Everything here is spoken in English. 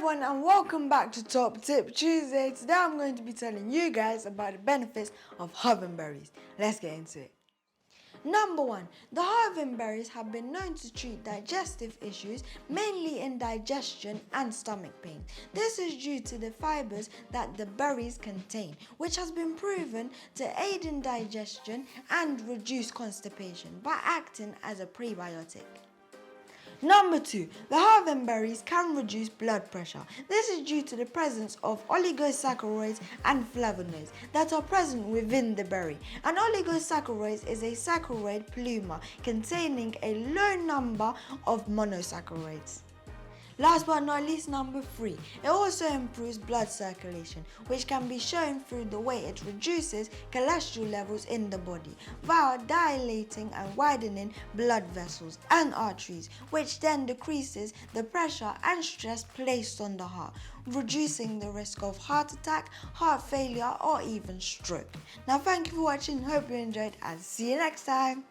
everyone and welcome back to Top Tip Tuesday. Today I'm going to be telling you guys about the benefits of Hawthorn berries. Let's get into it. Number 1. The Hawthorn berries have been known to treat digestive issues, mainly in digestion and stomach pain. This is due to the fibers that the berries contain, which has been proven to aid in digestion and reduce constipation by acting as a prebiotic. Number 2. The Hawthorn berries can reduce blood pressure. This is due to the presence of oligosaccharides and flavonoids that are present within the berry. An oligosaccharide is a saccharide plumer containing a low number of monosaccharides. Last but not least, number 3. It also improves blood circulation, which can be shown through the way it reduces cholesterol levels in the body via dilating and widening blood vessels and arteries, which then decreases the pressure and stress placed on the heart, reducing the risk of heart attack, heart failure, or even stroke. Now, thank you for watching. Hope you enjoyed and see you next time.